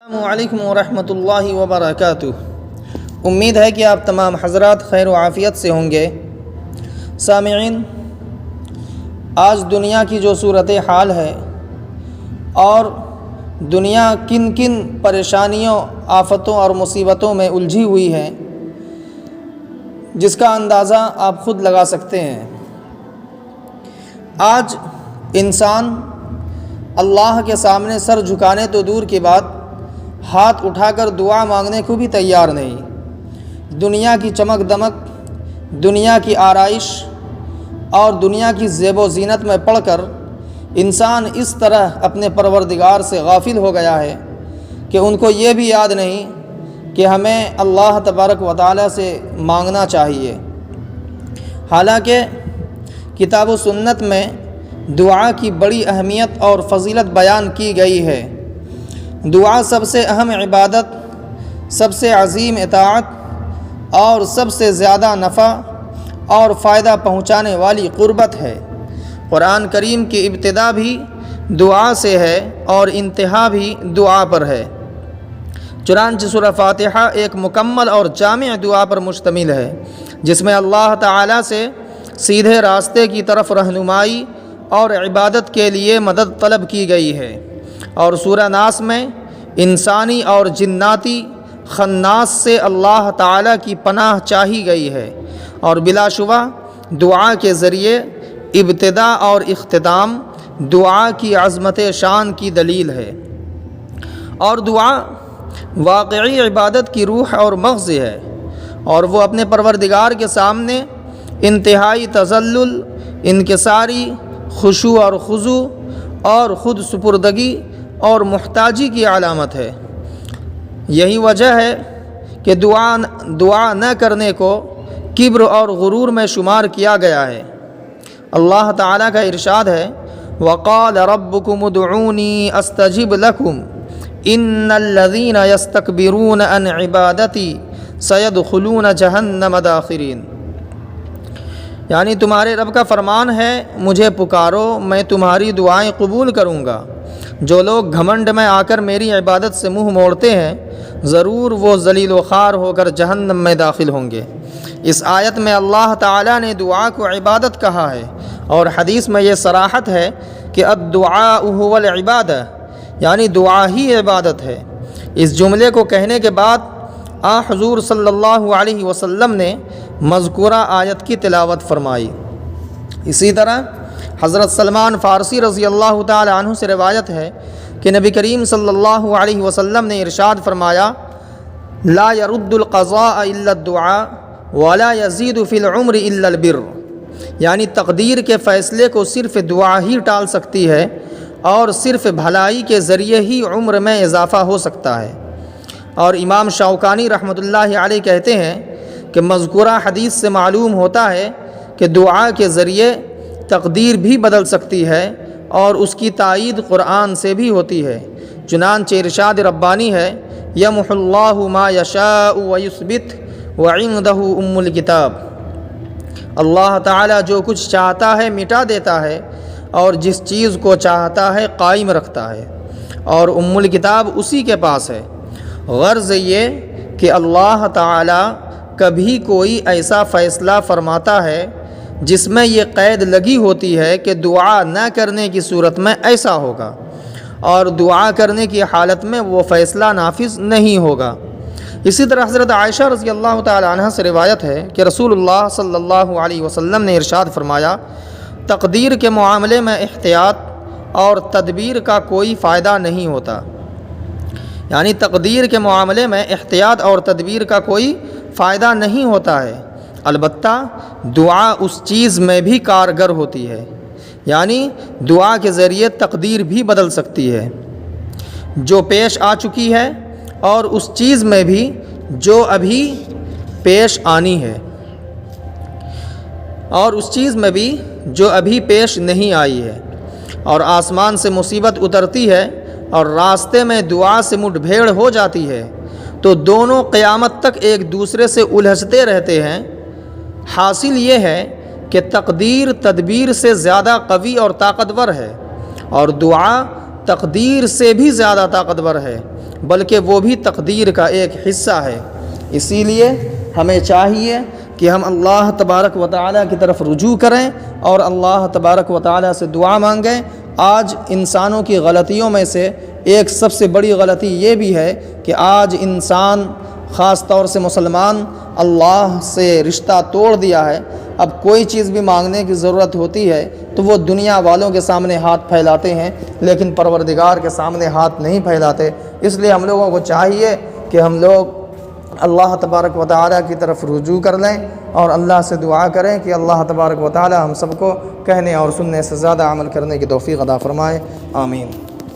السلام علیکم ورحمۃ اللہ وبرکاتہ۔ امید ہے کہ آپ تمام حضرات خیر و عافیت سے ہوں گے۔ سامعین، آج دنیا کی جو صورت حال ہے اور دنیا کن کن پریشانیوں، آفتوں اور مصیبتوں میں الجھی ہوئی ہے، جس کا اندازہ آپ خود لگا سکتے ہیں۔ آج انسان اللہ کے سامنے سر جھکانے تو دور کی بات، ہاتھ اٹھا کر دعا مانگنے کو بھی تیار نہیں۔ دنیا کی چمک دمک، دنیا کی آرائش اور دنیا کی زیب و زینت میں پڑھ کر انسان اس طرح اپنے پروردگار سے غافل ہو گیا ہے کہ ان کو یہ بھی یاد نہیں کہ ہمیں اللہ تبارک و تعالی سے مانگنا چاہیے۔ حالانکہ کتاب و سنت میں دعا کی بڑی اہمیت اور فضیلت بیان کی گئی ہے۔ دعا سب سے اہم عبادت، سب سے عظیم اطاعت اور سب سے زیادہ نفع اور فائدہ پہنچانے والی قربت ہے۔ قرآن کریم کی ابتدا بھی دعا سے ہے اور انتہا بھی دعا پر ہے۔ چنانچہ سورہ فاتحہ ایک مکمل اور جامع دعا پر مشتمل ہے، جس میں اللہ تعالیٰ سے سیدھے راستے کی طرف رہنمائی اور عبادت کے لیے مدد طلب کی گئی ہے۔ اور سورہ ناس میں انسانی اور جناتی خناس سے اللہ تعالیٰ کی پناہ چاہی گئی ہے، اور بلا شبہ دعا کے ذریعے ابتدا اور اختتام دعا کی عظمت شان کی دلیل ہے۔ اور دعا واقعی عبادت کی روح اور مغز ہے، اور وہ اپنے پروردگار کے سامنے انتہائی تذلل، انکساری، خشوع اور خضوع اور خود سپردگی اور محتاجی کی علامت ہے۔ یہی وجہ ہے کہ دعا نہ کرنے کو کبر اور غرور میں شمار کیا گیا ہے۔ اللہ تعالیٰ کا ارشاد ہے، وَقَالَ رَبُّكُمُ ادْعُونِي أَسْتَجِبْ لَكُمْ إِنَّ الَّذِينَ يَسْتَكْبِرُونَ عَنْ عِبَادَتِي سَيَدْخُلُونَ جَهَنَّمَ دَاخِرِينَ۔ یعنی تمہارے رب کا فرمان ہے، مجھے پکارو، میں تمہاری دعائیں قبول کروں گا۔ جو لوگ گھمنڈ میں آ کر میری عبادت سے منہ موڑتے ہیں، ضرور وہ ذلیل و خوار ہو کر جہنم میں داخل ہوں گے۔ اس آیت میں اللہ تعالیٰ نے دعا کو عبادت کہا ہے، اور حدیث میں یہ صراحت ہے کہ الدعاء هو العبادہ، یعنی دعا ہی عبادت ہے۔ اس جملے کو کہنے کے بعد حضور صلی اللہ علیہ وسلم نے مذکورہ آیت کی تلاوت فرمائی۔ اسی طرح حضرت سلمان فارسی رضی اللہ تعالی عنہ سے روایت ہے کہ نبی کریم صلی اللہ علیہ وسلم نے ارشاد فرمایا، لا يرد القضاء الا الدعاء ولا يزيد في العمر الا البر، یعنی تقدیر کے فیصلے کو صرف دعا ہی ٹال سکتی ہے، اور صرف بھلائی کے ذریعے ہی عمر میں اضافہ ہو سکتا ہے۔ اور امام شوکانی رحمۃ اللہ علیہ کہتے ہیں کہ مذکورہ حدیث سے معلوم ہوتا ہے کہ دعا کے ذریعے تقدیر بھی بدل سکتی ہے، اور اس کی تائید قرآن سے بھی ہوتی ہے۔ چنانچہ ارشاد ربانی ہے، یمحو اللہ ما یشاء ویثبت وعندہ ام الکتاب۔ اللہ تعالیٰ جو کچھ چاہتا ہے مٹا دیتا ہے، اور جس چیز کو چاہتا ہے قائم رکھتا ہے، اور ام الکتاب اسی کے پاس ہے۔ غرض یہ کہ اللہ تعالیٰ کبھی کوئی ایسا فیصلہ فرماتا ہے جس میں یہ قید لگی ہوتی ہے کہ دعا نہ کرنے کی صورت میں ایسا ہوگا، اور دعا کرنے کی حالت میں وہ فیصلہ نافذ نہیں ہوگا۔ اسی طرح حضرت عائشہ رضی اللہ تعالی عنہ سے روایت ہے کہ رسول اللہ صلی اللہ علیہ وسلم نے ارشاد فرمایا، تقدیر کے معاملے میں احتیاط اور تدبیر کا کوئی فائدہ نہیں ہوتا۔ یعنی تقدیر کے معاملے میں احتیاط اور تدبیر کا کوئی فائدہ نہیں ہوتا ہے، البتہ دعا اس چیز میں بھی کارگر ہوتی ہے، یعنی دعا کے ذریعے تقدیر بھی بدل سکتی ہے جو پیش آ چکی ہے، اور اس چیز میں بھی جو ابھی پیش آنی ہے، اور اس چیز میں بھی جو ابھی پیش نہیں آئی ہے۔ اور آسمان سے مصیبت اترتی ہے اور راستے میں دعا سے مٹ بھیڑ ہو جاتی ہے، تو دونوں قیامت تک ایک دوسرے سے الجھتے رہتے ہیں۔ حاصل یہ ہے کہ تقدیر تدبیر سے زیادہ قوی اور طاقتور ہے، اور دعا تقدیر سے بھی زیادہ طاقتور ہے، بلکہ وہ بھی تقدیر کا ایک حصہ ہے۔ اسی لیے ہمیں چاہیے کہ ہم اللہ تبارک و تعالیٰ کی طرف رجوع کریں اور اللہ تبارک و تعالیٰ سے دعا مانگیں۔ آج انسانوں کی غلطیوں میں سے ایک سب سے بڑی غلطی یہ بھی ہے کہ آج انسان خاص طور سے مسلمان اللہ سے رشتہ توڑ دیا ہے۔ اب کوئی چیز بھی مانگنے کی ضرورت ہوتی ہے تو وہ دنیا والوں کے سامنے ہاتھ پھیلاتے ہیں، لیکن پروردگار کے سامنے ہاتھ نہیں پھیلاتے۔ اس لیے ہم لوگوں کو چاہیے کہ ہم لوگ اللہ تبارک و تعالیٰ کی طرف رجوع کر لیں اور اللہ سے دعا کریں کہ اللہ تبارک و تعالیٰ ہم سب کو کہنے اور سننے سے زیادہ عمل کرنے کی توفیق عطا فرمائے۔ آمین۔